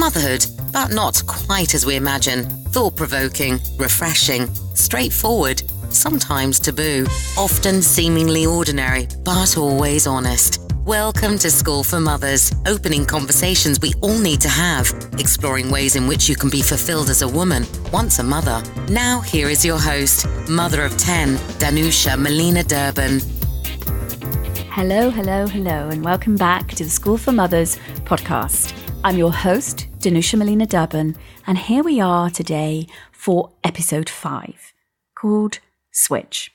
Motherhood, but not quite as we imagine. Thought-provoking, refreshing, straightforward, sometimes taboo, often seemingly ordinary, but always honest. Welcome to School for Mothers, opening conversations we all need to have, exploring ways in which you can be fulfilled as a woman, once a mother. Now, here is your host, mother of 10, Danusia Melina Durban. Hello, and welcome back to the School for Mothers podcast. I'm your host, Danusia Melina Durban, and here we are today for episode 5, called Switch.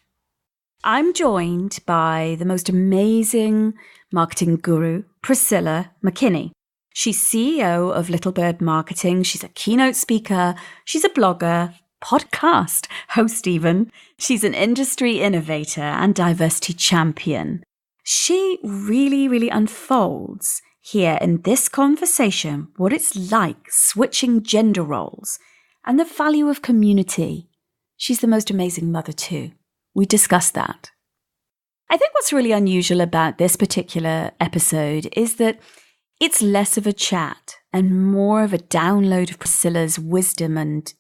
I'm joined by the most amazing marketing guru, Priscilla McKinney. She's CEO of Little Bird Marketing. She's a keynote speaker. She's a blogger, podcast host even. She's an industry innovator and diversity champion. She really unfolds here in this conversation what it's like switching gender roles and the value of community. She's the most amazing mother too. We discuss that. I think what's really unusual about this particular episode is that it's less of a chat and more of a download of Priscilla's wisdom and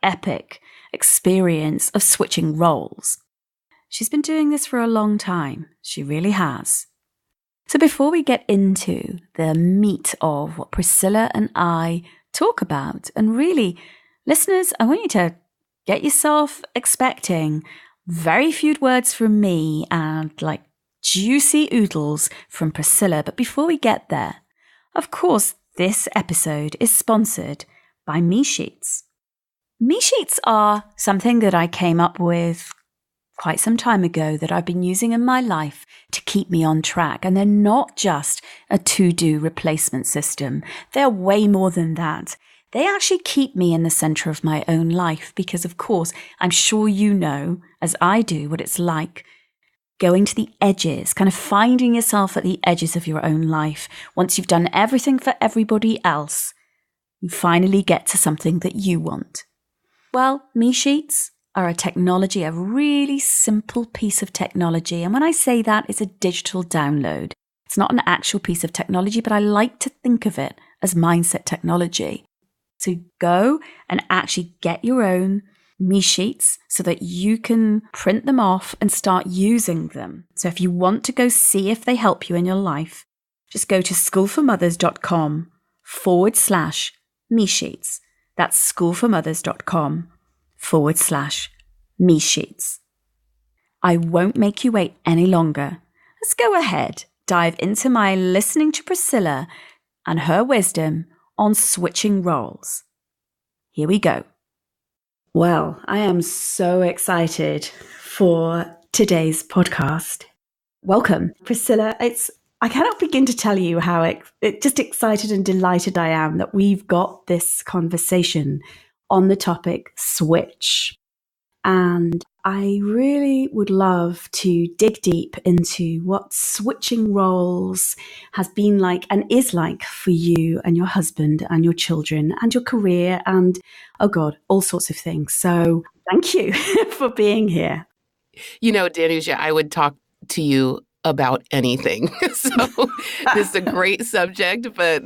epic experience of switching roles. She's been doing this for a long time. She really has. So before we get into the meat of what Priscilla and I talk about, and really, listeners, I want you to get yourself expecting very few words from me and like juicy oodles from Priscilla. But before we get there, of course, this episode is sponsored by Me Sheets. Me Sheets are something that I came up with quite some time ago that I've been using in my life to keep me on track. And they're not just a to-do replacement system. They're way more than that. They actually keep me in the center of my own life because, of course, I'm sure you know, as I do, what it's like going to the edges, kind of finding yourself at the edges of your own life. Once you've done everything for everybody else, you finally get to something that you want. Well, Me Sheets are a really simple piece of technology. And when I say that, it's a digital download. It's not an actual piece of technology, but I like to think of it as mindset technology. So go and actually get your own Me Sheets so that you can print them off and start using them. So if you want to go see if they help you in your life, just go to schoolformothers.com/Me Sheets. That's schoolformothers.com/Me Sheets. I won't make you wait any longer. Let's go ahead, dive into my listening to Priscilla and her wisdom on switching roles. Here we go. Well, I am so excited for today's podcast. Welcome, Priscilla. I cannot begin to tell you how just excited and delighted I am that we've got this conversation on the topic switch. And I really would love to dig deep into what switching roles has been like and is like for you and your husband and your children and your career and, oh God, all sorts of things. So thank you for being here. You know, Danusia, I would talk to you about anything. So this is a great subject, but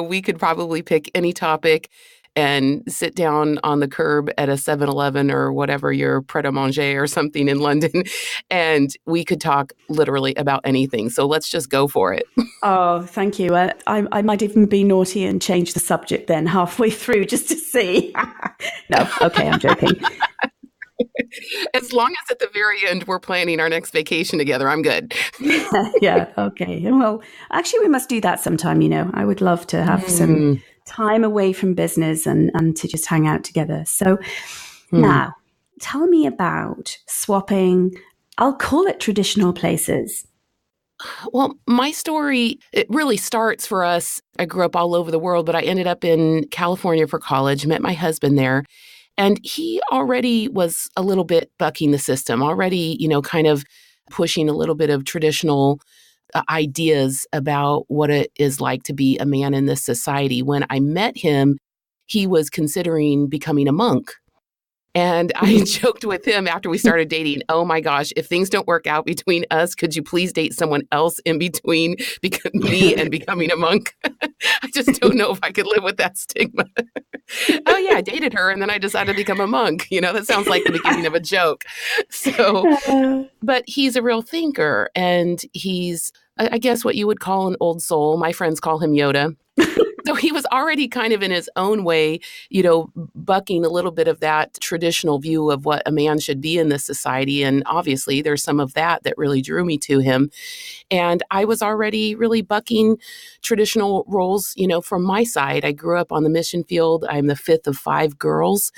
we could probably pick any topic and sit down on the curb at a 7-Eleven or whatever your pret-a-manger or something in London, and we could talk literally about anything. So let's just go for it. Oh, thank you. I might even be naughty and change the subject then halfway through just to see. No, okay, I'm joking. As long as at the very end we're planning our next vacation together, I'm good. Yeah, okay. Well, actually, we must do that sometime, I would love to have some time away from business and to just hang out together. So now, tell me about swapping, I'll call it traditional places. Well, my story, it really starts for us. I grew up all over the world, but I ended up in California for college, met my husband there. And he already was a little bit bucking the system, already, kind of pushing a little bit of traditional ideas about what it is like to be a man in this society. When I met him, he was considering becoming a monk. And I joked with him after we started dating, oh my gosh, if things don't work out between us, could you please date someone else in between me and becoming a monk? I just don't know if I could live with that stigma. Oh yeah, I dated her and then I decided to become a monk. That sounds like the beginning of a joke. But he's a real thinker, and he's, I guess, what you would call an old soul. My friends call him Yoda. So he was already kind of in his own way, bucking a little bit of that traditional view of what a man should be in this society. And obviously there's some of that really drew me to him. And I was already really bucking traditional roles, from my side. I grew up on the mission field. I'm the fifth of five girls,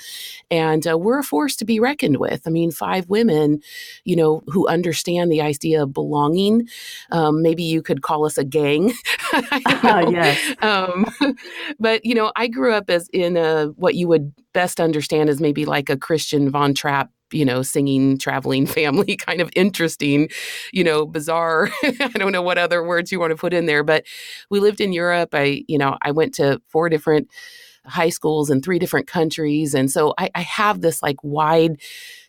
and we're a force to be reckoned with. I mean, five women, who understand the idea of belonging. Maybe you could call us a gang. Yes. But, I grew up as in what you would best understand as maybe like a Christian Von Trapp, singing, traveling family, kind of interesting, bizarre. I don't know what other words you want to put in there, but we lived in Europe. I went to 4 different high schools in 3 different countries. And so I have this like wide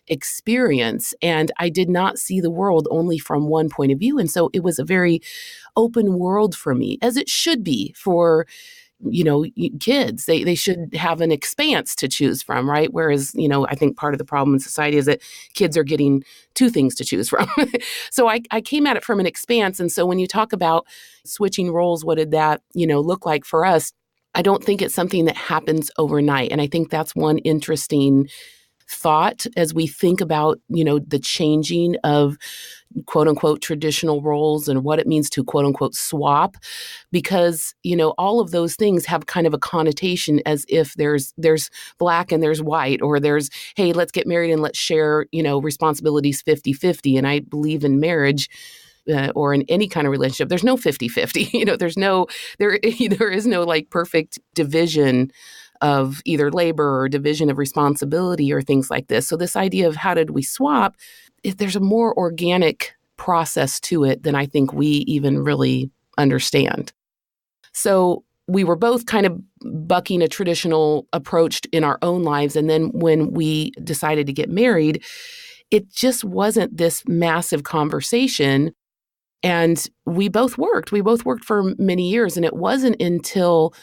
experience, and I did not see the world only from one point of view. And so it was a very open world for me, as it should be for kids. They should have an expanse to choose from, right? Whereas, I think part of the problem in society is that kids are getting 2 things to choose from. So I came at it from an expanse. And so when you talk about switching roles, what did that, look like for us? I don't think it's something that happens overnight. And I think that's one interesting thought as we think about, the changing of quote unquote traditional roles and what it means to quote unquote swap, because, all of those things have kind of a connotation as if there's black and there's white, or there's, hey, let's get married and let's share, responsibilities 50-50. And I believe in marriage or in any kind of relationship, there's no 50-50, there is no like perfect division of either labor or division of responsibility or things like this. So this idea of how did we swap, if there's a more organic process to it than I think we even really understand. So we were both kind of bucking a traditional approach in our own lives. And then when we decided to get married, it just wasn't this massive conversation. And we both worked. We both worked for many years. And it wasn't until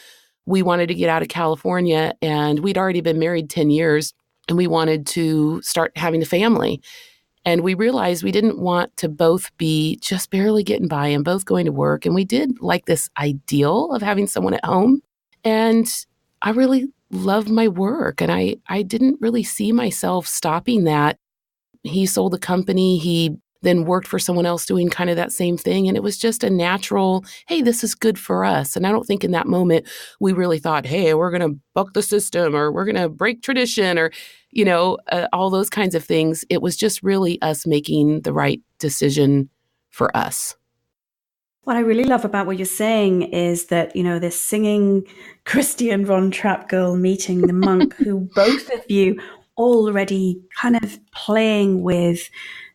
we wanted to get out of California, and we'd already been married 10 years, and we wanted to start having a family. And we realized we didn't want to both be just barely getting by and both going to work. And we did like this ideal of having someone at home. And I really loved my work. And I didn't really see myself stopping that. He sold the company. He then worked for someone else doing kind of that same thing. And it was just a natural, hey, this is good for us. And I don't think in that moment we really thought, hey, we're going to buck the system, or we're going to break tradition, or, all those kinds of things. It was just really us making the right decision for us. What I really love about what you're saying is that, this singing Christian Von Trapp girl meeting the monk, who both of you already kind of playing with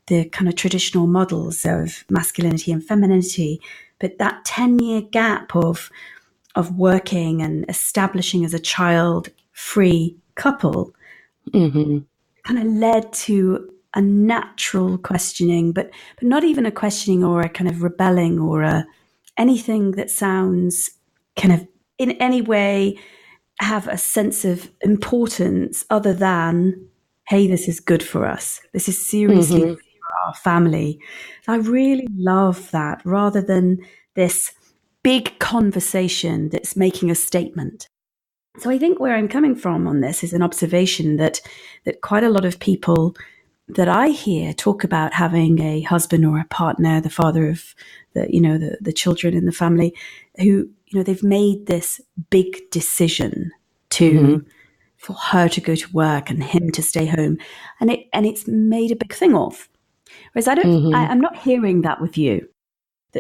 the kind of traditional models of masculinity and femininity, but that 10-year gap of working and establishing as a child-free couple kind of led to a natural questioning, but not even a questioning or a kind of rebelling or anything that sounds kind of in any way have a sense of importance other than, hey, this is good for us. This is seriously good for our family. I really love that, rather than this big conversation that's making a statement. So I think where I'm coming from on this is an observation that quite a lot of people that I hear talk about having a husband or a partner, the father of the children in the family, who, they've made this big decision for her to go to work and him to stay home, and it's made a big thing of. Whereas I'm not hearing that with you,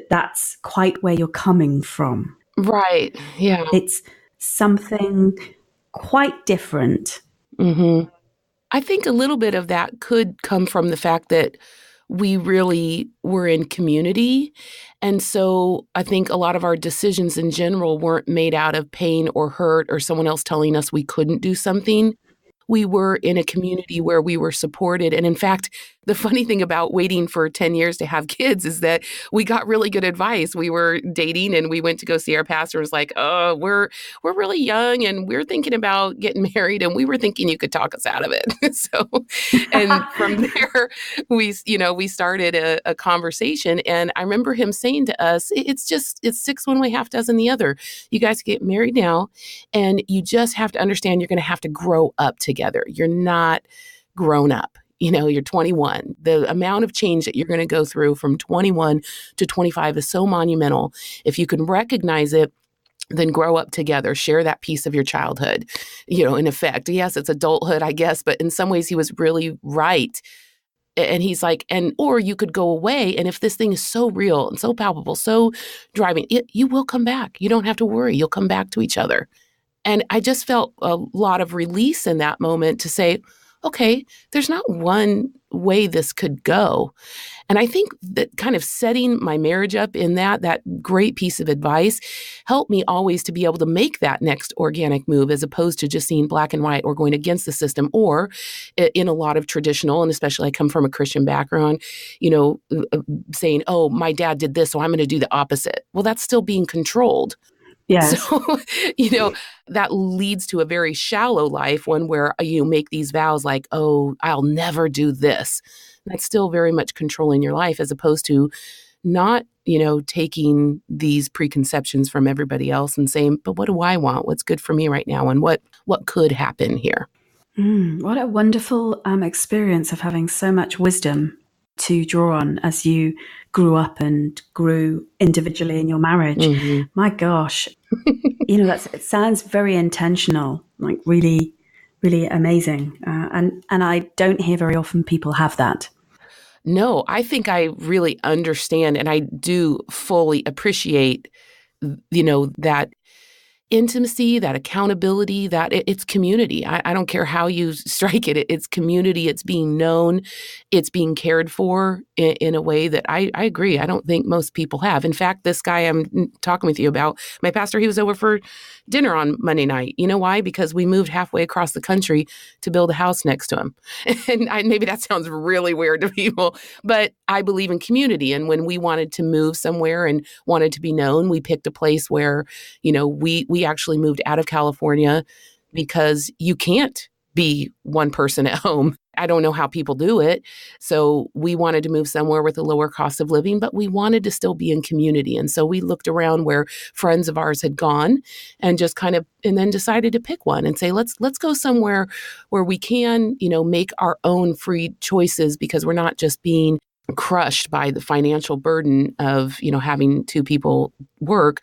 that's quite where you're coming from. Right. Yeah. It's something quite different. I think a little bit of that could come from the fact that we really were in community. And so I think a lot of our decisions in general weren't made out of pain or hurt or someone else telling us we couldn't do something. we were in a community where we were supported. And in fact, the funny thing about waiting for 10 years to have kids is that we got really good advice. We were dating and we went to go see our pastor. It was like, oh, we're really young and we're thinking about getting married. And we were thinking you could talk us out of it. So, and from there, we started a conversation. And I remember him saying to us, it's six one way, half dozen the other. You guys get married now and you just have to understand you're going to have to grow up together. You're not grown up. You're 21. The amount of change that you're going to go through from 21 to 25 is so monumental. If you can recognize it, then grow up together, share that piece of your childhood, in effect. Yes, it's adulthood, I guess, but in some ways he was really right. And he's like, or you could go away. And if this thing is so real and so palpable, so driving, you will come back. You don't have to worry. You'll come back to each other. And I just felt a lot of release in that moment to say, okay, there's not one way this could go. And I think that kind of setting my marriage up in that great piece of advice helped me always to be able to make that next organic move as opposed to just seeing black and white or going against the system or in a lot of traditional, and especially I come from a Christian background, saying, oh, my dad did this, so I'm going to do the opposite. Well, that's still being controlled. Yes. So, that leads to a very shallow life, one where you make these vows like, oh, I'll never do this. That's still very much controlling your life as opposed to not, taking these preconceptions from everybody else and saying, but what do I want? What's good for me right now? And what could happen here? What a wonderful experience of having so much wisdom to draw on as you grew up and grew individually in your marriage. Mm-hmm. My gosh, it sounds very intentional, like really, really amazing. And I don't hear very often people have that. No, I think I really understand and I do fully appreciate, that intimacy, that accountability, that it's community. I don't care how you strike it. It's community. It's being known. It's being cared for in a way that I agree. I don't think most people have. In fact, this guy I'm talking with you about, my pastor, he was over for dinner on Monday night. You know why? Because we moved halfway across the country to build a house next to him. And maybe that sounds really weird to people, but I believe in community. And when we wanted to move somewhere and wanted to be known, we picked a place where, we actually moved out of California because you can't be one person at home. I don't know how people do it. So we wanted to move somewhere with a lower cost of living, but we wanted to still be in community. And so we looked around where friends of ours had gone and just and then decided to pick one and say, let's go somewhere where we can, make our own free choices because we're not just being crushed by the financial burden of, having two people work.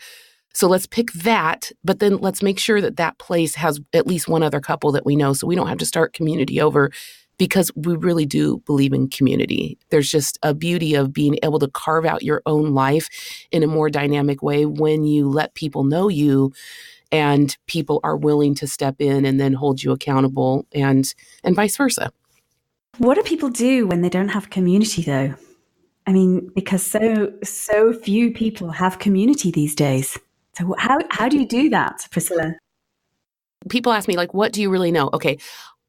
So let's pick that, but then let's make sure that place has at least one other couple that we know so we don't have to start community over because we really do believe in community. There's just a beauty of being able to carve out your own life in a more dynamic way when you let people know you and people are willing to step in and then hold you accountable and vice versa. What do people do when they don't have community though? I mean, because so few people have community these days. So how do you do that, Priscilla? People ask me, what do you really know? Okay,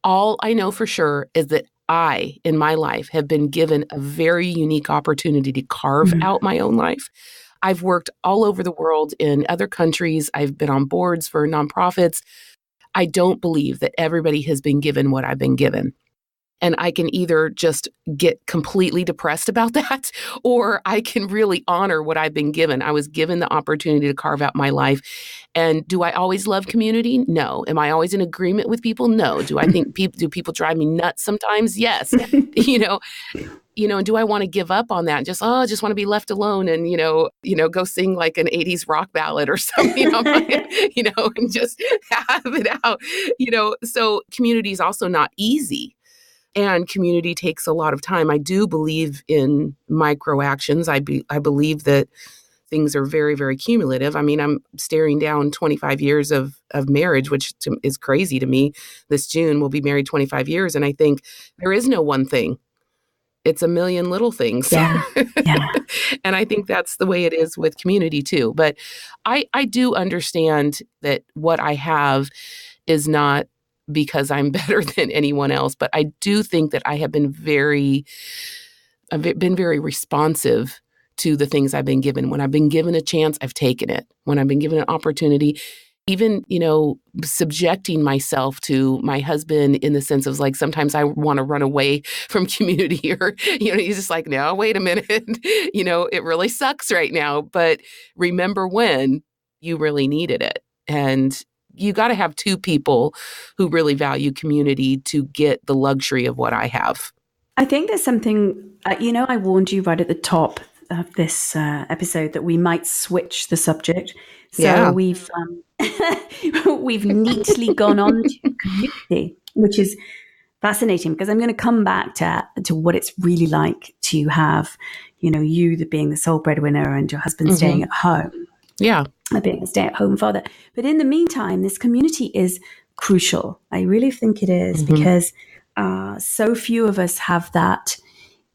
all I know for sure is that I, in my life, have been given a very unique opportunity to carve out my own life. I've worked all over the world in other countries. I've been on boards for nonprofits. I don't believe that everybody has been given what I've been given. And I can either just get completely depressed about that, or I can really honor what I've been given. I was given the opportunity to carve out my life. And do I always love community? No. Am I always in agreement with people? No. Do I think do people drive me nuts sometimes? Yes. And do I want to give up on that? Just want to be left alone and, go sing like an 80s rock ballad or something, and just have it out, so community is also not easy. And community takes a lot of time. I do believe in micro actions. I believe that things are very, very cumulative. I mean, I'm staring down 25 years of marriage, which is crazy to me. This June, we'll be married 25 years. And I think there is no one thing. It's a million little things. Yeah. And I think that's the way it is with community too. But I do understand that what I have is not because I'm better than anyone else. But I do think that I've been very responsive to the things I've been given. When I've been given a chance, I've taken it. When I've been given an opportunity, even, subjecting myself to my husband in the sense of like, sometimes I want to run away from community or, he's just like, no, wait a minute, it really sucks right now. But remember when you really needed it. And you got to have two people who really value community to get the luxury of what I have. I think there's something, I warned you right at the top of this episode that we might switch the subject. So we've we've neatly gone on to community, which is fascinating because I'm going to come back to what it's really like to have, you being the sole breadwinner and your husband staying at home. Yeah. Being a stay-at-home father. But in the meantime, this community is crucial. I really think it is because so few of us have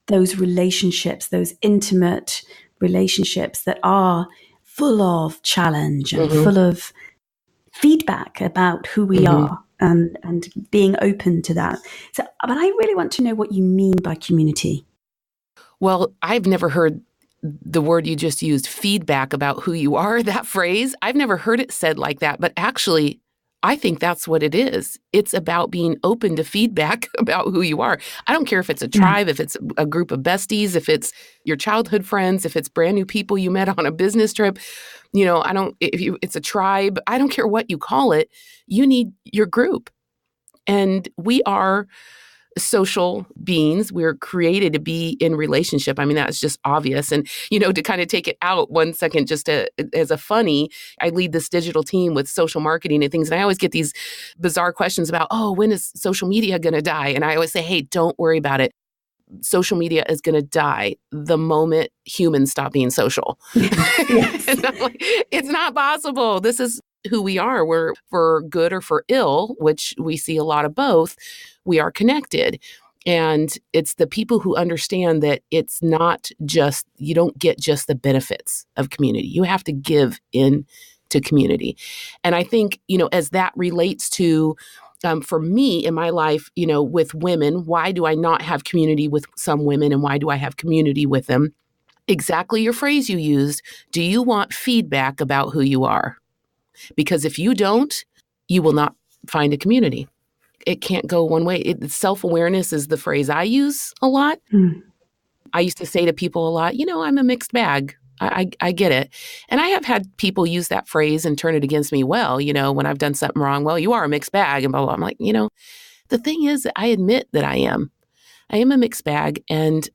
those relationships, those intimate relationships that are full of challenge and full of feedback about who we are and being open to that. So, but I really want to know what you mean by community. Well, I've never heard the word you just used, feedback about who you are, that phrase. I've never heard it said like that, but actually, I think that's what it is. It's about being open to feedback about who you are. I don't care if it's a tribe, if it's a group of besties, if it's your childhood friends, if it's brand new people you met on a business trip. It's a tribe, I don't care what you call it. You need your group. And we are social beings. We're created to be in relationship. I mean, that's just obvious. And, to kind of take it out 1 second, just as a funny, I lead this digital team with social marketing and things. And I always get these bizarre questions about, when is social media going to die? And I always say, hey, don't worry about it. Social media is going to die the moment humans stop being social. And I'm like, it's not possible. This is who we are. We're, for good or for ill, which we see a lot of both, we are connected. And it's the people who understand that it's not just, you don't get just the benefits of community. You have to give in to community. And I think, as that relates to, for me in my life, with women, why do I not have community with some women and why do I have community with them? Exactly your phrase you used. Do you want feedback about who you are? Because if you don't, you will not find a community. It can't go one way. Self-awareness is the phrase I use a lot. I used to say to people a lot, I'm a mixed bag. I get it. And I have had people use that phrase and turn it against me. Well, when I've done something wrong, well, you are a mixed bag and blah, blah. I'm like, the thing is that I admit that I am a mixed bag and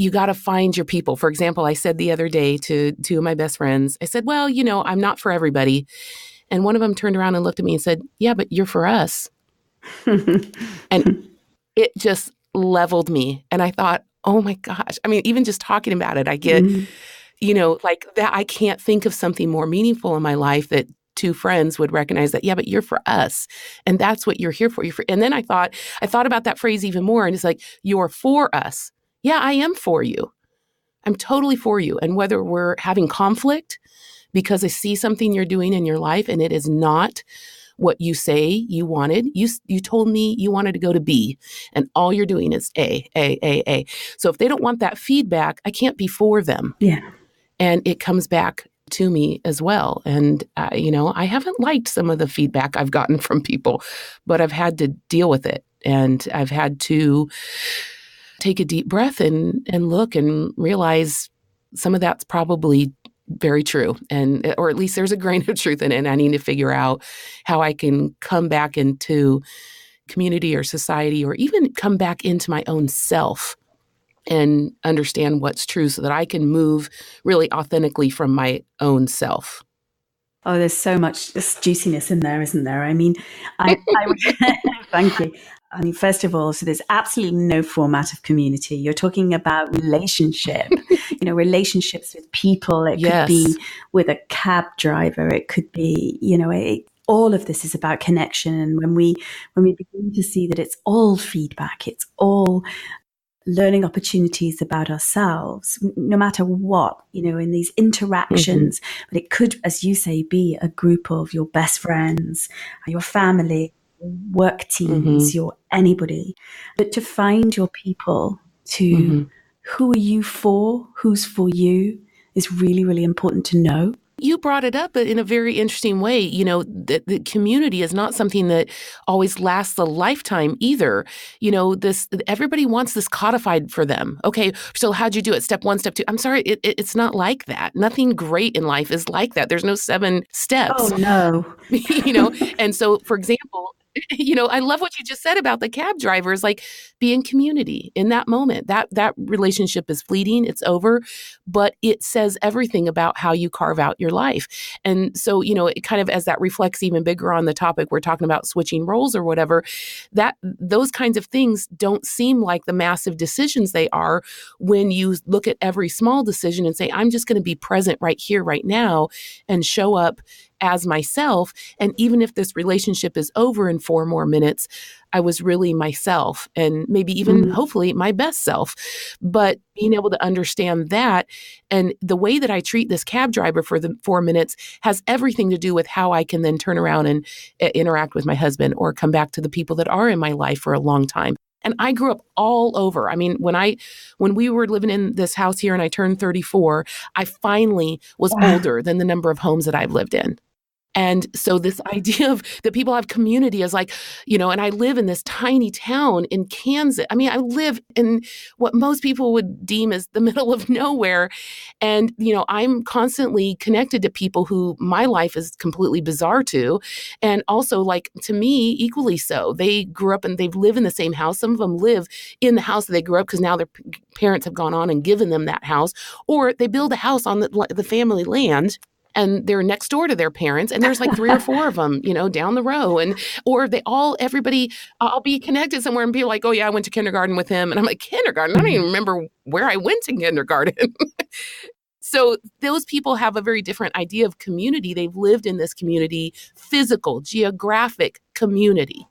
you got to find your people. For example, I said the other day to two of my best friends, I said, well, I'm not for everybody. And one of them turned around and looked at me and said, yeah, but you're for us. And it just leveled me. And I thought, oh my gosh. I mean, even just talking about it, I get, like that, I can't think of something more meaningful in my life that two friends would recognize that, yeah, but you're for us. And that's what you're here for. And then I thought about that phrase even more. And it's like, you're for us. Yeah, I am for you. I'm totally for you. And whether we're having conflict because I see something you're doing in your life and it is not what you say you wanted. You told me you wanted to go to B and all you're doing is A. So if they don't want that feedback, I can't be for them. Yeah. And it comes back to me as well. And, I haven't liked some of the feedback I've gotten from people, but I've had to deal with it. And I've had to take a deep breath and look and realize some of that's probably very true. Or at least there's a grain of truth in it. And I need to figure out how I can come back into community or society, or even come back into my own self and understand what's true so that I can move really authentically from my own self. Oh, there's so much juiciness in there, isn't there? I mean, I would, thank you. I mean, first of all, so there's absolutely no format of community. You're talking about relationship, relationships with people. It could be with a cab driver. It could be, all of this is about connection. And when we begin to see that it's all feedback, it's all learning opportunities about ourselves, no matter what, in these interactions. But it could, as you say, be a group of your best friends, your family, work teams, your anybody, but to find your people, to who are you for, who's for you, is really, really important to know. You brought it up in a very interesting way. You know, the community is not something that always lasts a lifetime either. You know, everybody wants this codified for them. Okay, so how'd you do it? Step 1, step 2. I'm sorry, it's not like that. Nothing great in life is like that. There's no 7 steps. Oh, no. You know, and so, for example, you know, I love what you just said about the cab drivers, like be in community in that moment. That relationship is fleeting, it's over, but it says everything about how you carve out your life. And so, you know, it kind of, as that reflects even bigger on the topic we're talking about, switching roles or whatever, that those kinds of things don't seem like the massive decisions they are when you look at every small decision and say, I'm just going to be present right here, right now, and show up as myself. And even if this relationship is over in 4 more minutes, I was really myself, and maybe even hopefully my best self. But being able to understand that, and the way that I treat this cab driver for the 4 minutes has everything to do with how I can then turn around and interact with my husband or come back to the people that are in my life for a long time. And I grew up all over. I mean, when we were living in this house here and I turned 34, I finally was older than the number of homes that I've lived in. And so this idea of that people have community is like, you know, and I live in this tiny town in Kansas. I mean, I live in what most people would deem as the middle of nowhere. And, you know, I'm constantly connected to people who my life is completely bizarre to. And also, like, to me, equally so. They grew up and they've lived in the same house. Some of them live in the house that they grew up because now their parents have gone on and given them that house. Or they build a house on the family land. And they're next door to their parents, and there's like 3 or 4 of them, you know, down the row. And, or everybody, I'll be connected somewhere and be like, oh yeah, I went to kindergarten with him. And I'm like, kindergarten? I don't even remember where I went to kindergarten. So those people have a very different idea of community. They've lived in this community, physical, geographic community.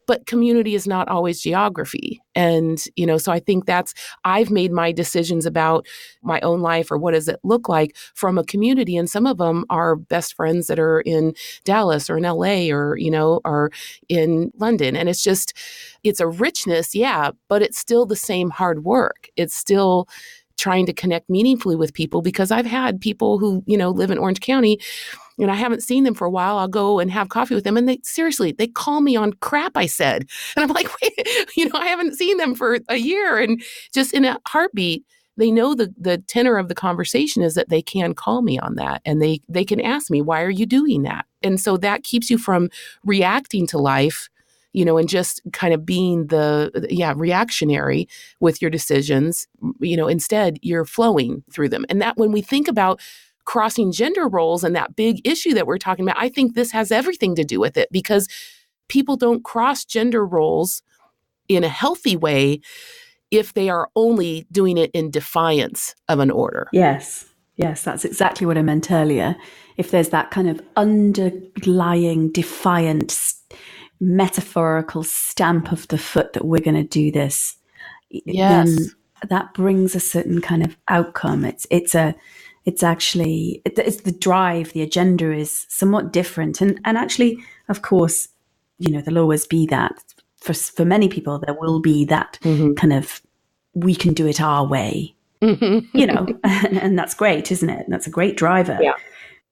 But community is not always geography. And, you know, so I think I've made my decisions about my own life or what does it look like from a community. And some of them are best friends that are in Dallas or in LA or, you know, or in London. And it's a richness, yeah, but it's still the same hard work. It's still trying to connect meaningfully with people, because I've had people who, you know, live in Orange County and I haven't seen them for a while. I'll go and have coffee with them. And they call me on crap I said. And I'm like, wait, you know, I haven't seen them for a year. And just in a heartbeat, they know the tenor of the conversation is that they can call me on that. And they can ask me, why are you doing that? And so that keeps you from reacting to life, you know, and just kind of being reactionary with your decisions. You know, instead you're flowing through them. And that when we think about crossing gender roles and that big issue that we're talking about, I think this has everything to do with it, because people don't cross gender roles in a healthy way if they are only doing it in defiance of an order. Yes, that's exactly what I meant earlier. If there's that kind of underlying defiant metaphorical stamp of the foot that we're going to do this, then that brings a certain kind of outcome. It's actually the drive, the agenda is somewhat different. And actually, of course, you know, there'll always be that. For many people, there will be that kind of, we can do it our way, you know, and that's great, isn't it? That's a great driver. Yeah.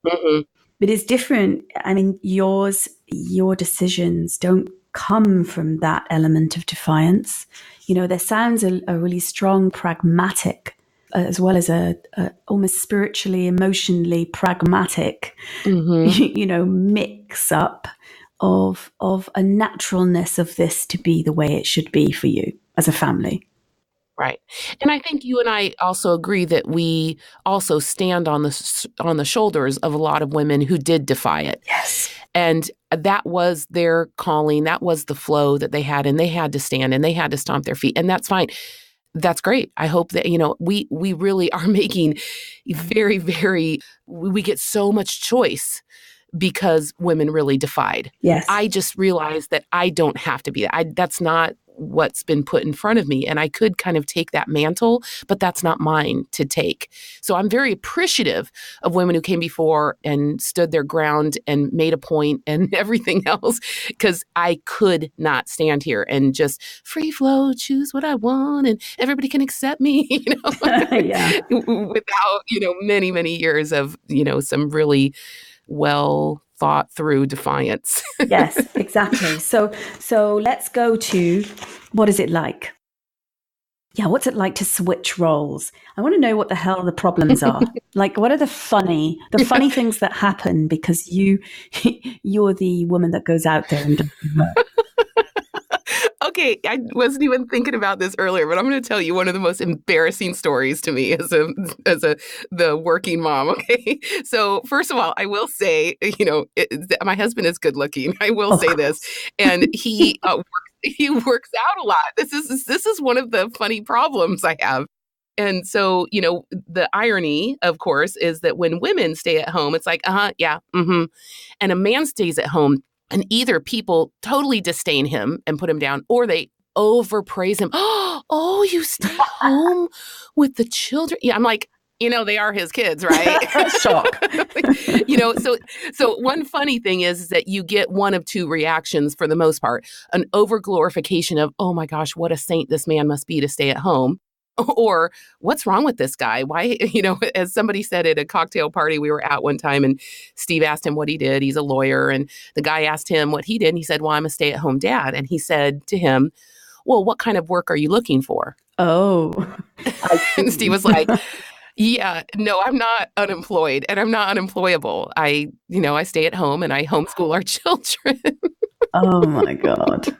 Mm-hmm. But it's different. I mean, your decisions don't come from that element of defiance. You know, there sounds a really strong pragmatic, as well as a almost spiritually, emotionally pragmatic, you know, mix up of a naturalness of this to be the way it should be for you as a family. Right. And I think you and I also agree that we also stand on the shoulders of a lot of women who did defy it. Yes. And that was their calling. That was the flow that they had, and they had to stand and they had to stomp their feet. And that's fine. That's great. I hope that, you know, we really are making very, very, we get so much choice because women really defied. Yes. I just realized that I don't have to be that. That's not what's been put in front of me. And I could kind of take that mantle, but that's not mine to take. So I'm very appreciative of women who came before and stood their ground and made a point and everything else, because I could not stand here and just free flow, choose what I want, and everybody can accept me, Yeah. without, many, many years of, some really well thought through defiance. Yes, exactly. So let's go to, what is it like? Yeah, what's it like to switch roles? I want to know what the hell the problems are. Like, what are the funny things that happen because you're the woman that goes out there and does the work? Okay, I wasn't even thinking about this earlier, but I'm going to tell you one of the most embarrassing stories to me as the working mom. Okay, so first of all, I will say, my husband is good looking. I will say this, and he works out a lot. This is one of the funny problems I have. And so, the irony, of course, is that when women stay at home, it's like, yeah, mm-hmm. And a man stays at home, and either people totally disdain him and put him down, or they overpraise him. Oh, you stay home with the children? Yeah, I'm like, they are his kids, right? Shock. So one funny thing is that you get one of two reactions for the most part: an overglorification of, oh my gosh, what a saint this man must be to stay at home. Or what's wrong with this guy? Why, as somebody said at a cocktail party we were at one time, and Steve asked him what he did. He's a lawyer. And the guy asked him what he did. And he said, well, I'm a stay-at-home dad. And he said to him, well, what kind of work are you looking for? Oh. And Steve was like, yeah, no, I'm not unemployed and I'm not unemployable. I stay at home and I homeschool our children. Oh my God.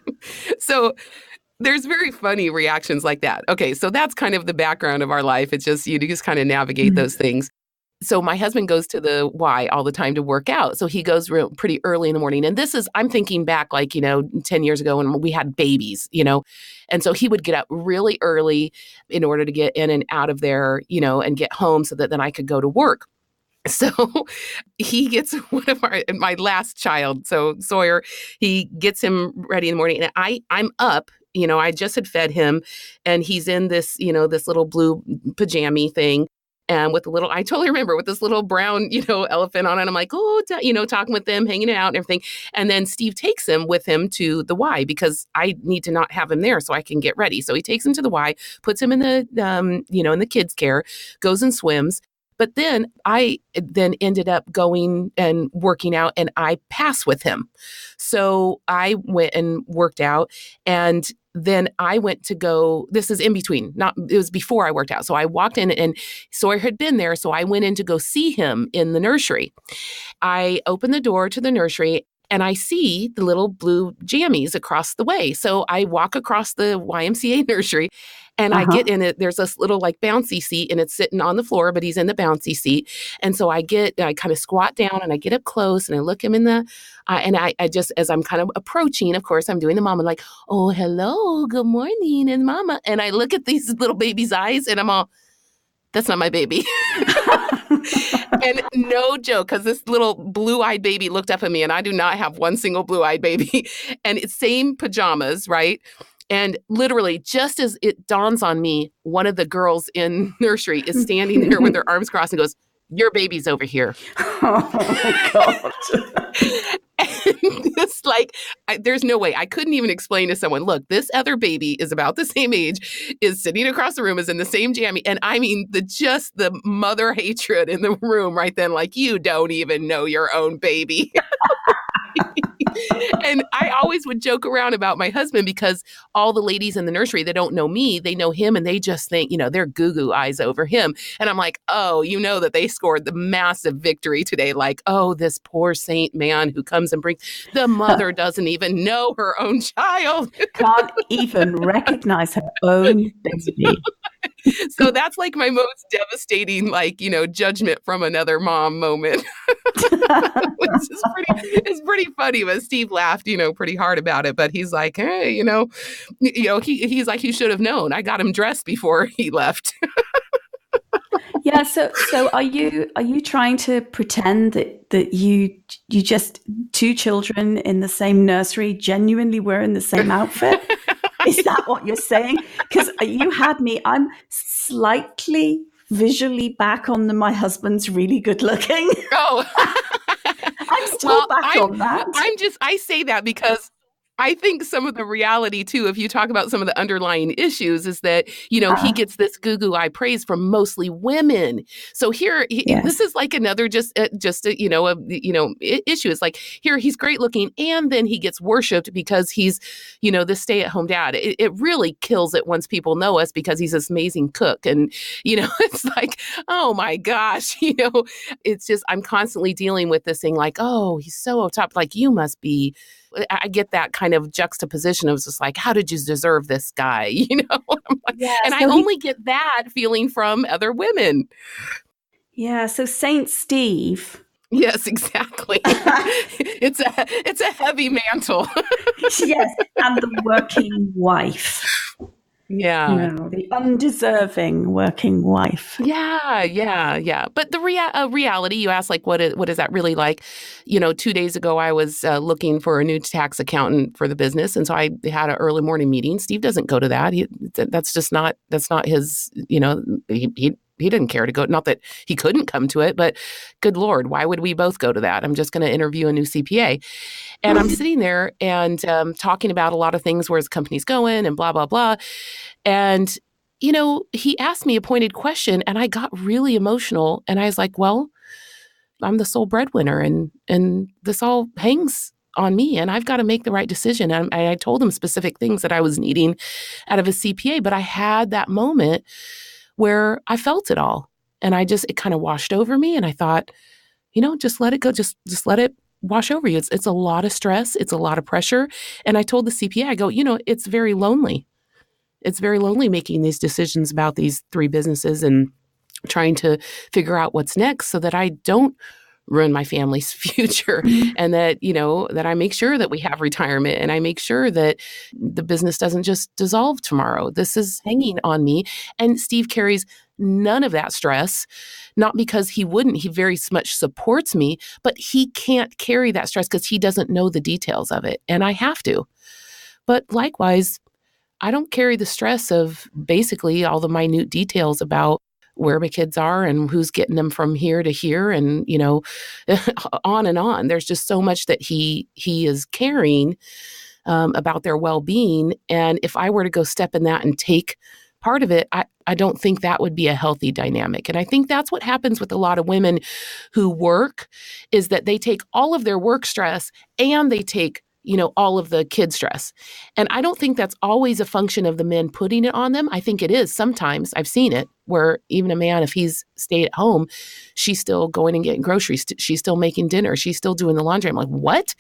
So there's very funny reactions like that. Okay, so that's kind of the background of our life. It's just, you just kind of navigate those things. So my husband goes to the Y all the time to work out. So he goes pretty early in the morning. And I'm thinking back 10 years ago when we had babies, And so he would get up really early in order to get in and out of there, and get home so that then I could go to work. So he gets one of my last child, so Sawyer, he gets him ready in the morning. And I'm up. I just had fed him, and he's in this, this little blue pajama thing, and I totally remember with this little brown, elephant on it. I'm like, talking with them, hanging out and everything. And then Steve takes him with him to the Y because I need to not have him there so I can get ready. So he takes him to the Y, puts him in the, in the kids' care, goes and swims. But then I ended up going and working out, and I pass with him. So I went and worked out, and then I went to go, this is in between, it was before I worked out. So I walked in, and Sawyer had been there. So I went in to go see him in the nursery. I opened the door to the nursery, and I see the little blue jammies across the way. So I walk across the YMCA nursery, and I get in it. There's this little bouncy seat, and it's sitting on the floor, but he's in the bouncy seat. And so I kind of squat down, and I get up close, and I look him in the, and I just, as I'm kind of approaching, of course, I'm doing the mama, like, oh, hello, good morning, and mama. And I look at these little baby's eyes, and I'm all, that's not my baby. And no joke, because this little blue-eyed baby looked up at me, and I do not have one single blue-eyed baby. And it's same pajamas, right? And literally, just as it dawns on me, one of the girls in nursery is standing there with her arms crossed and goes, your baby's over here. Oh, God. And it's there's no way. I couldn't even explain to someone, look, this other baby is about the same age, is sitting across the room, is in the same jammy. And I mean, the mother hatred in the room right then, you don't even know your own baby. And I always would joke around about my husband because all the ladies in the nursery, they don't know me, they know him, and they just think, they're goo-goo eyes over him. And I'm like, oh, that they scored the massive victory today. Oh, this poor saint man who comes and brings, the mother doesn't even know her own child. Can't even recognize her own baby. So that's my most devastating, judgment from another mom moment. Which is it's pretty funny, but Steve laughed, pretty hard about it. But he's like, hey, he's like, he should have known. I got him dressed before he left. Yeah. So are you trying to pretend that you just two children in the same nursery genuinely were in the same outfit? Is that what you're saying? Because you had me, I'm slightly visually back on my husband's really good looking. Oh, I'm still well, back on that. I say that because I think some of the reality too, if you talk about some of the underlying issues, is that, he gets this goo-goo-eye praise from mostly women. So here, this is like another issue. It's like here he's great looking, and then he gets worshipped because he's, the stay-at-home dad. It really kills it once people know us because he's this amazing cook, and it's like, oh my gosh, it's just I'm constantly dealing with this thing like, oh, he's so up top, like you must be. I get that kind of juxtaposition of just like, how did you deserve this guy? I'm like, and I only get that feeling from other women. Yeah. So Saint Steve. Yes, exactly. It's a heavy mantle. Yes. And the working wife. Yeah. The undeserving working wife. Yeah. But the reality, you asked, like, what is that really like? 2 days ago, I was looking for a new tax accountant for the business. And so I had an early morning meeting. Steve doesn't go to that. That's not his, he didn't care to go. Not that he couldn't come to it, but good Lord, why would we both go to that? I'm just going to interview a new CPA. And I'm sitting there and talking about a lot of things, where his company's going and blah, blah, blah. And, he asked me a pointed question and I got really emotional. And I was like, well, I'm the sole breadwinner and this all hangs on me and I've got to make the right decision. And I told him specific things that I was needing out of a CPA, but I had that moment where I felt it all. And it kind of washed over me. And I thought, just let it go. Just let it wash over you. It's a lot of stress. It's a lot of pressure. And I told the CPA, I go, it's very lonely. It's very lonely making these decisions about these 3 businesses and trying to figure out what's next so that I don't ruin my family's future and that, that I make sure that we have retirement and I make sure that the business doesn't just dissolve tomorrow. This is hanging on me. And Steve carries none of that stress, not because he wouldn't. He very much supports me, but he can't carry that stress because he doesn't know the details of it. And I have to. But likewise, I don't carry the stress of basically all the minute details about where my kids are and who's getting them from here to here and, on and on. There's just so much that he is caring about their well-being. And if I were to go step in that and take part of it, I don't think that would be a healthy dynamic. And I think that's what happens with a lot of women who work, is that they take all of their work stress and they take all of the kid stress. And I don't think that's always a function of the men putting it on them. I think it is sometimes. I've seen it where even a man, if he's stayed at home, she's still going and getting groceries. She's still making dinner. She's still doing the laundry. I'm like, what?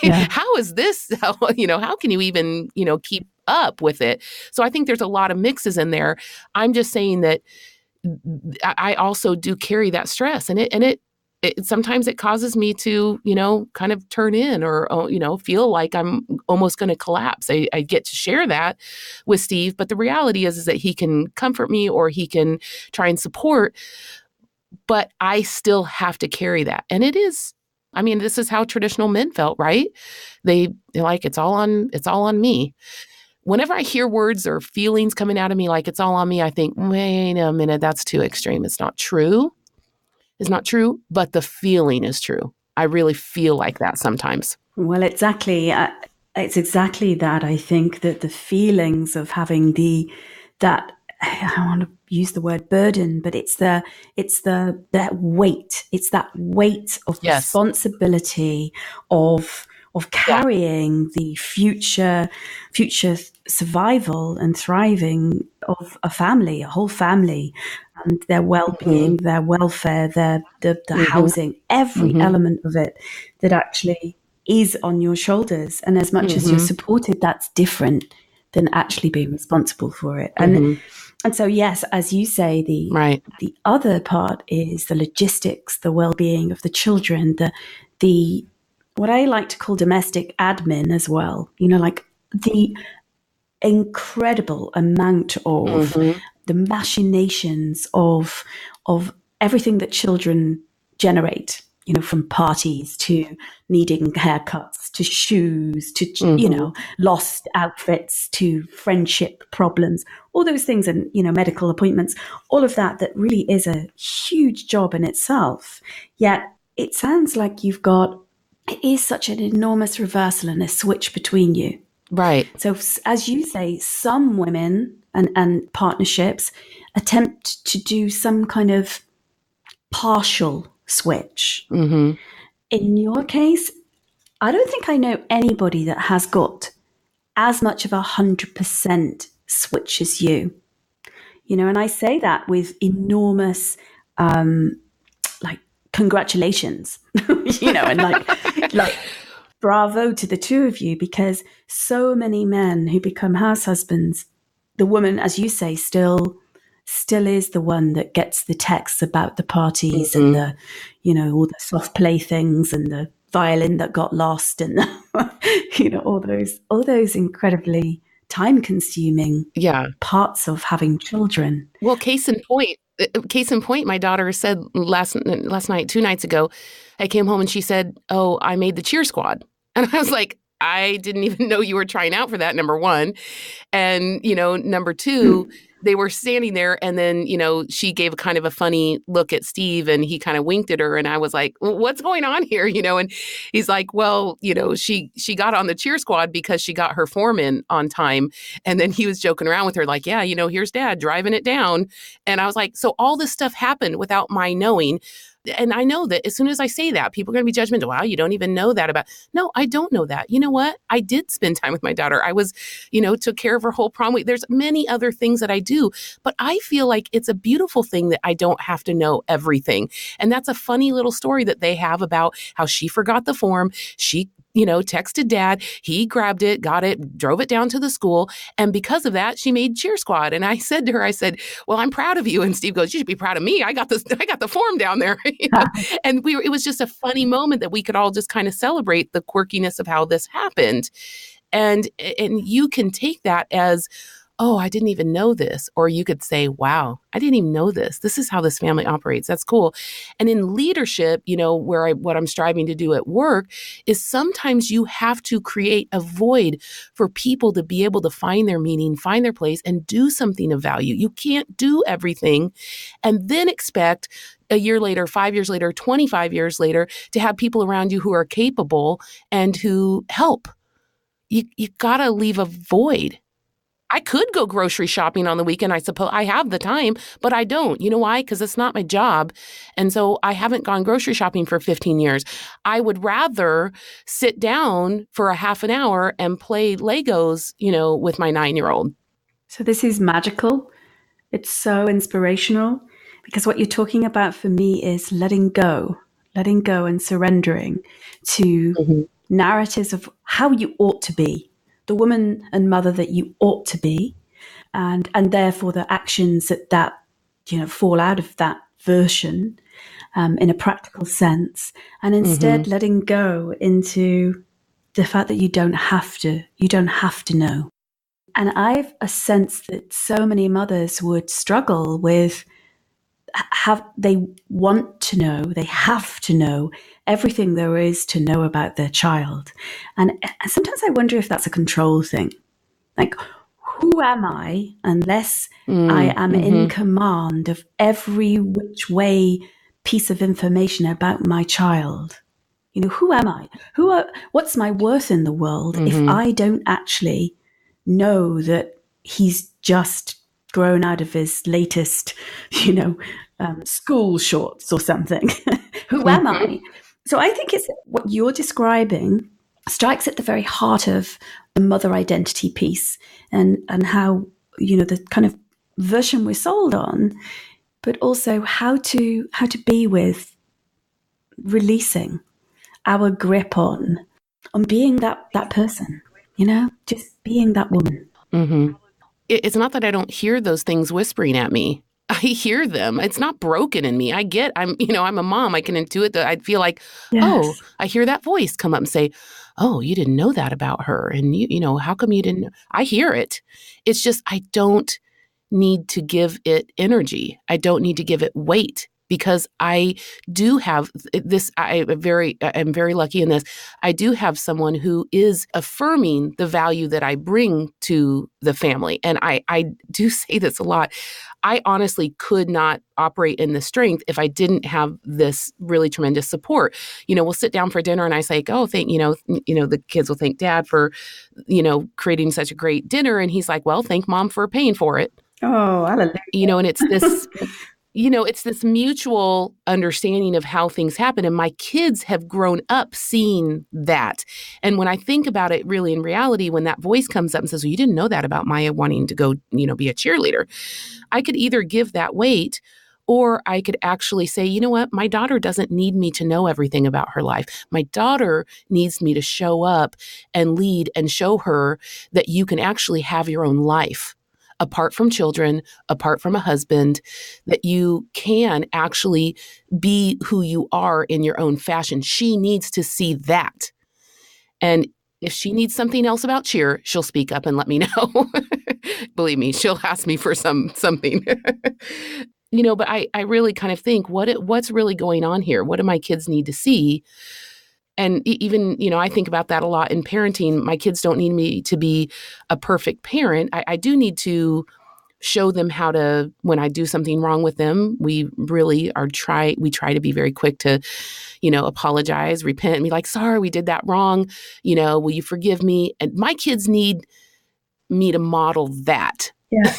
Yeah. How is this? How can you even, keep up with it? So I think there's a lot of mixes in there. I'm just saying that I also do carry that stress, and it sometimes it causes me to, kind of turn in or, feel like I'm almost going to collapse. I get to share that with Steve, but the reality is that he can comfort me or he can try and support, but I still have to carry that. And this is how traditional men felt, right? They're like, it's all on me. Whenever I hear words or feelings coming out of me like it's all on me, I think, wait a minute, that's too extreme. It's not true. Is not true, but the feeling is true. I really feel like that sometimes. Well, exactly. It's exactly that. I think that the feelings of having that I don't want to use the word burden, but it's that weight. It's that weight of responsibility of carrying the future survival and thriving of a family, a whole family, and their well-being, their welfare, the housing, every element of it that actually is on your shoulders. And as much as you're supported, that's different than actually being responsible for it. And so, yes, as you say, the other part is the logistics, the well-being of the children, the what I like to call domestic admin as well, like the incredible amount of the machinations of everything that children generate from parties to needing haircuts to shoes to, lost outfits to friendship problems, all those things, and, medical appointments, all of that really is a huge job in itself. Yet it sounds like it is such an enormous reversal and a switch between you. Right. So as you say, some women and partnerships attempt to do some kind of partial switch. Mm-hmm. In your case, I don't think I know anybody that has got as much of 100% switch as you. And I say that with enormous, congratulations, and like bravo to the two of you, because so many men who become house husbands, the woman, as you say, still is the one that gets the texts about the parties and the, all the soft playthings and the violin that got lost and, all those incredibly time-consuming parts of having children. Well, case in point, my daughter said last night, 2 nights ago, I came home and she said, "Oh, I made the cheer squad." And I was like, I didn't even know you were trying out for that, number one. And, number two, they were standing there and then, she gave kind of a funny look at Steve and he kind of winked at her. And I was like, what's going on here? And he's like, well, she got on the cheer squad because she got her form in on time. And then he was joking around with her like, yeah, here's dad driving it down. And I was like, so all this stuff happened without my knowing. And I know that as soon as I say that, people are going to be judgmental. Wow, you don't even know that about. No, I don't know that. You know what? I did spend time with my daughter. I was, took care of her whole prom week. There's many other things that I do, but I feel like it's a beautiful thing that I don't have to know everything. And that's a funny little story that they have about how she forgot the form. She texted dad, he grabbed it, got it, drove it down to the school. And because of that, she made cheer squad. And I said to her, well, I'm proud of you. And Steve goes, you should be proud of me. I got the form down there. And it was just a funny moment that we could all just kind of celebrate the quirkiness of how this happened. And you can take that as, oh, I didn't even know this. Or you could say, wow, I didn't even know this. This is how this family operates. That's cool. And in leadership, what I'm striving to do at work is sometimes you have to create a void for people to be able to find their meaning, find their place, and do something of value. You can't do everything and then expect a year later, 5 years later, 25 years later, to have people around you who are capable and who help. You got to leave a void. I could go grocery shopping on the weekend. I suppose I have the time, but I don't. You know why? Because it's not my job. And so I haven't gone grocery shopping for 15 years. I would rather sit down for a half an hour and play Legos, with my 9-year-old. So this is magical. It's so inspirational because what you're talking about for me is letting go and surrendering to narratives of how you ought to be. The woman and mother that you ought to be, and therefore the actions that fall out of that version in a practical sense, and instead letting go into the fact that you don't have to know. And I've a sense that so many mothers would struggle with they want to know, they have to know everything there is to know about their child. And sometimes I wonder if that's a control thing. Like, who am I unless I am in command of every which way piece of information about my child? Who am I? What's my worth in the world if I don't actually know that he's just grown out of his latest, school shorts or something? Who am I? So I think it's what you're describing strikes at the very heart of the mother identity piece and how, the kind of version we're sold on, but also how to be with releasing our grip on being that person, just being that woman. Mm-hmm. It's not that I don't hear those things whispering at me. I hear them. It's not broken in me. I'm a mom. I can intuit that. I feel like, oh, I hear that voice come up and say, oh, you didn't know that about her. And how come you didn't? I hear it. It's just, I don't need to give it energy. I don't need to give it weight. because I do have this. I'm very lucky in this. I do have someone who is affirming the value that I bring to the family. And I do say this a lot. I honestly could not operate in this strength if I didn't have this really tremendous support. We'll sit down for dinner and I say, oh, the kids will thank Dad for, creating such a great dinner. And he's like, well, thank Mom for paying for it. Oh, hallelujah. And it's this, it's this mutual understanding of how things happen. And my kids have grown up seeing that. And when I think about it really in reality, when that voice comes up and says, well, you didn't know that about Maya wanting to go, be a cheerleader, I could either give that weight, or I could actually say, you know what, my daughter doesn't need me to know everything about her life. My daughter needs me to show up and lead and show her that you can actually have your own life apart from children, apart from a husband, that you can actually be who you are in your own fashion. She needs to see that. And if she needs something else about cheer, she'll speak up and let me know. Believe me, she'll ask me for something. But I really kind of think, what's really going on here? What do my kids need to see? And even, I think about that a lot in parenting. My kids don't need me to be a perfect parent. I do need to show them how to, when I do something wrong with them, we really try to be very quick to, apologize, repent, and be like, sorry, we did that wrong. Will you forgive me? And my kids need me to model that. Yeah.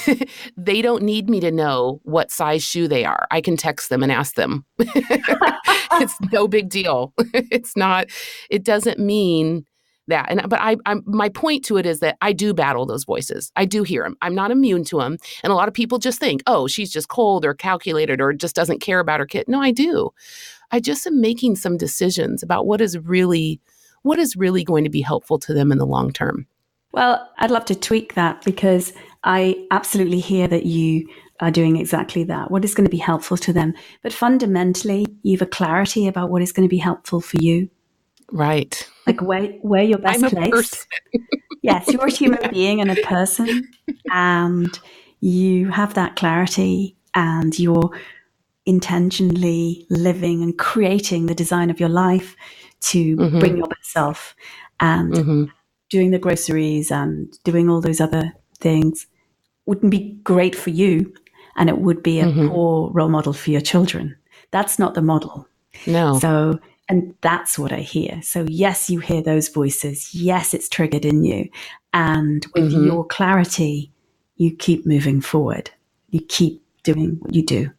They don't need me to know what size shoe they are. I can text them and ask them. It's no big deal. It doesn't mean that. But my point to it is that I do battle those voices. I do hear them. I'm not immune to them. And a lot of people just think, oh, she's just cold or calculated or just doesn't care about her kid. No, I do. I just am making some decisions about what is really going to be helpful to them in the long term. Well, I'd love to tweak that, because I absolutely hear that you are doing exactly that. What is going to be helpful to them? But fundamentally, you have a clarity about what is going to be helpful for you. Right. Like where you're best placed. Yes, you're a human being and a person, and you have that clarity, and you're intentionally living and creating the design of your life to bring your best self. And doing the groceries and doing all those other things wouldn't be great for you, and it would be a poor role model for your children. That's not the model. No. And that's what I hear. So yes, you hear those voices. Yes, it's triggered in you. And with your clarity, you keep moving forward. You keep doing what you do.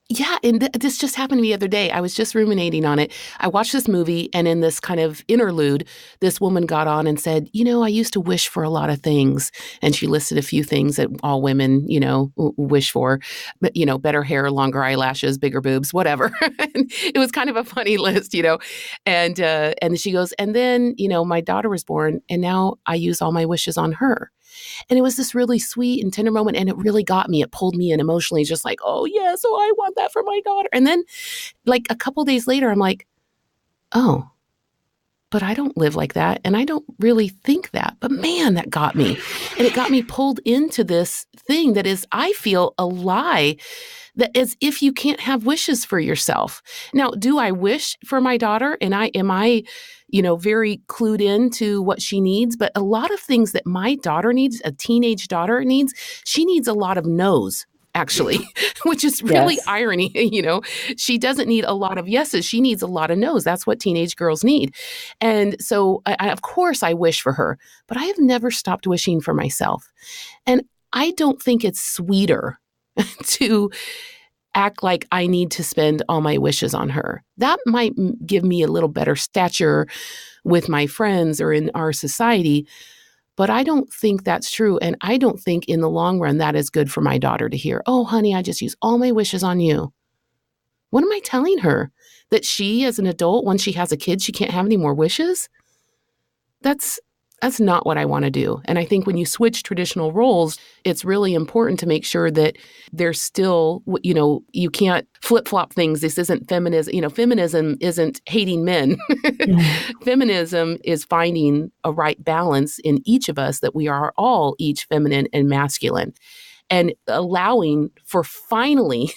Yeah, and this just happened to me the other day. I was just ruminating on it. I watched this movie, and in this kind of interlude, this woman got on and said, I used to wish for a lot of things. And she listed a few things that all women, wish for. But, better hair, longer eyelashes, bigger boobs, whatever. And it was kind of a funny list, And she goes, and then, my daughter was born, and now I use all my wishes on her. And it was this really sweet and tender moment. And it really got me. It pulled me in emotionally, just like, oh, yeah, so I want that for my daughter. And then like a couple of days later, I'm like, oh, but I don't live like that. And I don't really think that. But man, that got me. And it got me pulled into this thing that is, I feel, a lie, that as if you can't have wishes for yourself. Now, do I wish for my daughter? And am I very clued into what she needs? But a lot of things that my daughter needs, a teenage daughter needs, she needs a lot of no's, actually, which is really irony. She doesn't need a lot of yeses. She needs a lot of no's. That's what teenage girls need. And so, of course, I wish for her, but I have never stopped wishing for myself. And I don't think it's sweeter to act like I need to spend all my wishes on her. That might give me a little better stature with my friends or in our society, but I don't think that's true. And I don't think in the long run that is good for my daughter to hear, oh, honey, I just use all my wishes on you. What am I telling her? That she, as an adult, when she has a kid, she can't have any more wishes? That's not what I want to do. And I think when you switch traditional roles, it's really important to make sure that there's still, you can't flip-flop things. This isn't feminism. Feminism isn't hating men. Feminism is finding a right balance in each of us, that we are all each feminine and masculine. and allowing for finally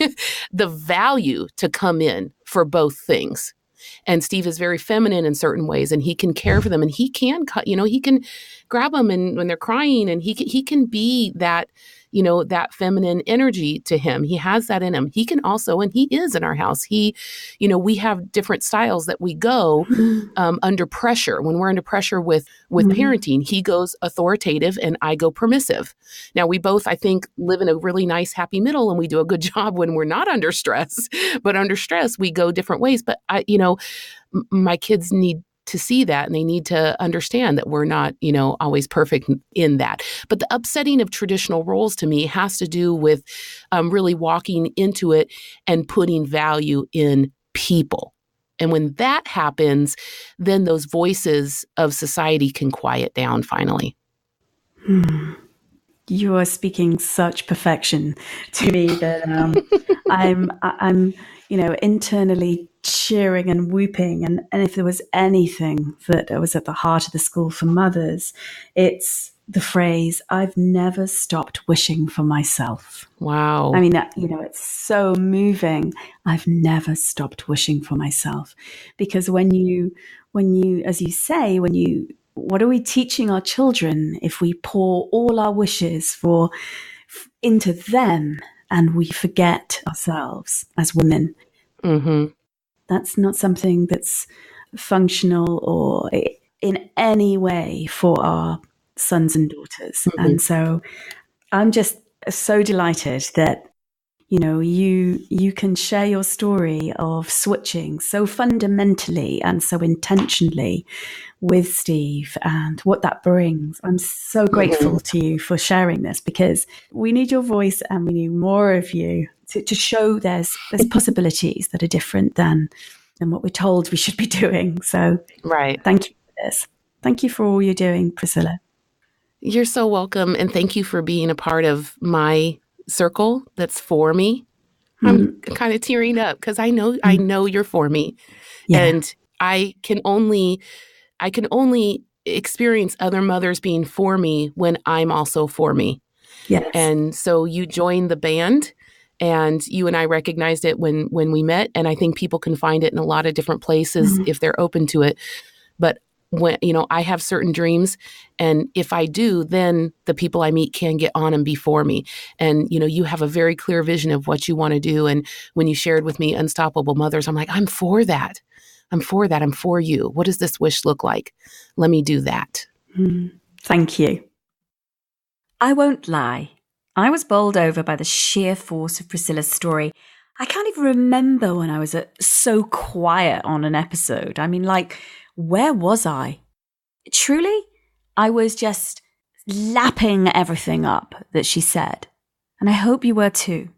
the value to come in for both things. And Steve is very feminine in certain ways, and he can care for them, and he can he can grab them and when they're crying, and he can be that, that feminine energy to him. He has that in him. He can also, and he is in our house. We have different styles that we go under pressure. When we're under pressure with parenting, he goes authoritative and I go permissive. Now we both, I think, live in a really nice, happy middle, and we do a good job when we're not under stress. But under stress, we go different ways. But my kids need to see that, and they need to understand that we're not, always perfect in that. But the upsetting of traditional roles to me has to do with really walking into it and putting value in people. And when that happens, then those voices of society can quiet down finally. You are speaking such perfection to me that I'm internally cheering and whooping. And if there was anything that was at the heart of the School for Mothers, it's the phrase, "I've never stopped wishing for myself." Wow. I mean, it's so moving. I've never stopped wishing for myself. Because when you, as you say, what are we teaching our children if we pour all our wishes into them and we forget ourselves as women? Mm-hmm. That's not something that's functional or in any way for our sons and daughters. Mm-hmm. And so I'm just so delighted that you can share your story of switching so fundamentally and so intentionally with Steve and what that brings. I'm so grateful to you for sharing this, because we need your voice and we need more of you to show there's possibilities that are different than what we're told we should be doing. So right. Thank you for this. Thank you for all you're doing, Priscilla. You're so welcome. And thank you for being a part of my circle that's for me. I'm kind of tearing up because I know you're for me. Yeah. And I can only experience other mothers being for me when I'm also for me. Yes. And so you joined the band, and you and I recognized it when we met. And I think people can find it in a lot of different places if they're open to it. But when, I have certain dreams, and if I do, then the people I meet can get on and be for me. And, you have a very clear vision of what you want to do. And when you shared with me Unstoppable Mothers, I'm like, I'm for that. I'm for that. I'm for you. What does this wish look like? Let me do that. Thank you. I won't lie. I was bowled over by the sheer force of Priscilla's story. I can't even remember when I was so quiet on an episode. I mean, where was I? Truly, I was just lapping everything up that she said. And I hope you were too.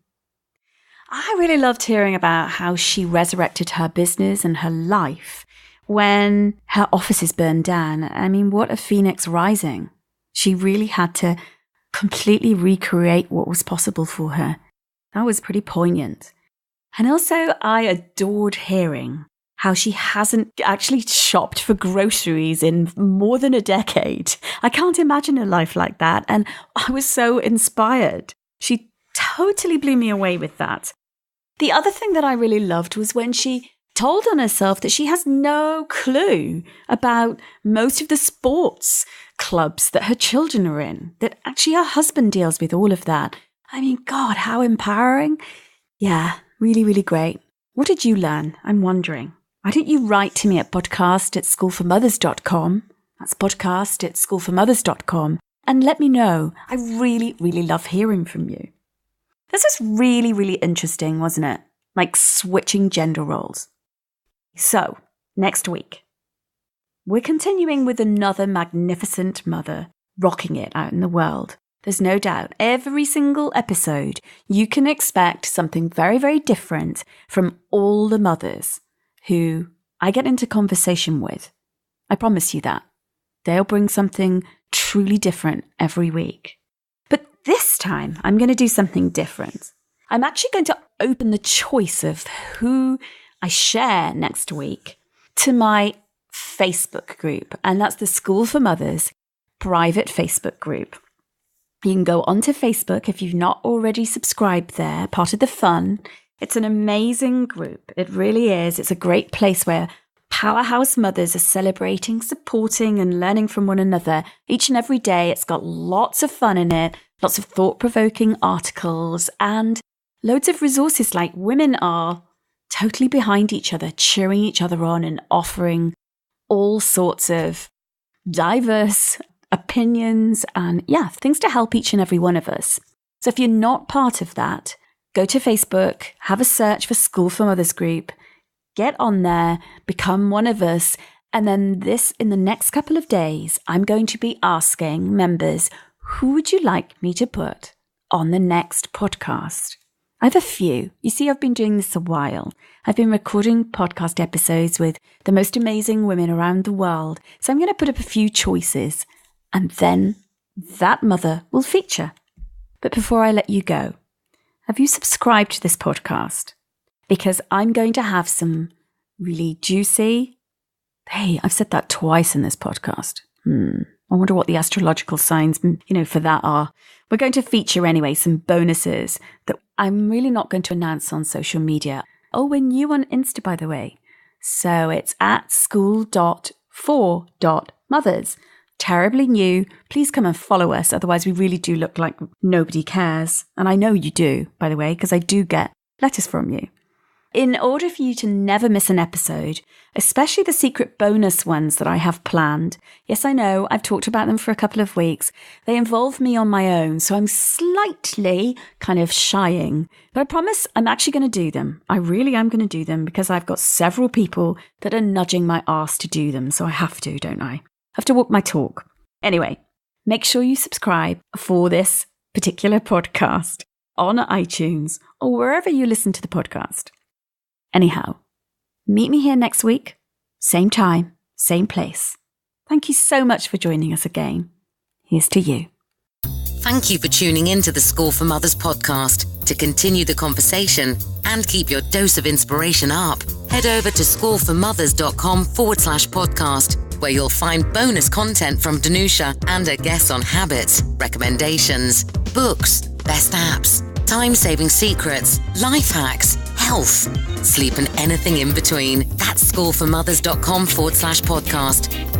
I really loved hearing about how she resurrected her business and her life when her offices burned down. I mean, what a phoenix rising. She really had to completely recreate what was possible for her. That was pretty poignant. And also, I adored hearing how she hasn't actually shopped for groceries in more than a decade. I can't imagine a life like that. And I was so inspired. She totally blew me away with that. The other thing that I really loved was when she told on herself that she has no clue about most of the sports clubs that her children are in, that actually her husband deals with all of that. I mean, God, how empowering. Yeah, really, really great. What did you learn? I'm wondering. Why don't you write to me at podcast@schoolformothers.com. That's podcast@schoolformothers.com. And let me know. I really, really love hearing from you. This was really, really interesting, wasn't it? Like switching gender roles. So, next week, we're continuing with another magnificent mother rocking it out in the world. There's no doubt every single episode you can expect something very, very different from all the mothers who I get into conversation with. I promise you that. They'll bring something truly different every week. But this time, I'm going to do something different. I'm actually going to open the choice of who I share next week to my Facebook group. And that's the School for Mothers private Facebook group. You can go onto Facebook if you've not already subscribed there, part of the fun. It's an amazing group. It really is. It's a great place where powerhouse mothers are celebrating, supporting, and learning from one another each and every day. It's got lots of fun in it, lots of thought-provoking articles, and loads of resources like women are totally behind each other, cheering each other on and offering all sorts of diverse opinions and things to help each and every one of us. So if you're not part of that, go to Facebook, have a search for School for Mothers group, get on there, become one of us. And then in the next couple of days, I'm going to be asking members, who would you like me to put on the next podcast? I have a few. You see, I've been doing this a while. I've been recording podcast episodes with the most amazing women around the world. So I'm going to put up a few choices and then that mother will feature. But before I let you go, have you subscribed to this podcast? Because I'm going to have some really juicy... Hey, I've said that twice in this podcast. I wonder what the astrological signs, for that are. We're going to feature anyway some bonuses that I'm really not going to announce on social media. Oh, we're new on Insta, by the way. So it's at school.for.mothers. Terribly new. Please come and follow us. Otherwise, we really do look like nobody cares. And I know you do, by the way, because I do get letters from you. In order for you to never miss an episode, especially the secret bonus ones that I have planned. Yes, I know, I've talked about them for a couple of weeks. They involve me on my own, so I'm slightly kind of shying. But I promise I'm actually going to do them. I really am going to do them because I've got several people that are nudging my arse to do them. So I have to, don't I? I have to walk my talk. Anyway, make sure you subscribe for this particular podcast on iTunes or wherever you listen to the podcast. Anyhow, meet me here next week, same time, same place. Thank you so much for joining us again. Here's to you. Thank you for tuning in to the School for Mothers podcast. To continue the conversation and keep your dose of inspiration up, head over to schoolformothers.com/podcast, where you'll find bonus content from Danusia and a guest on habits, recommendations, books, best apps, time-saving secrets, life hacks, health, sleep, and anything in between. That's schoolformothers.com/podcast.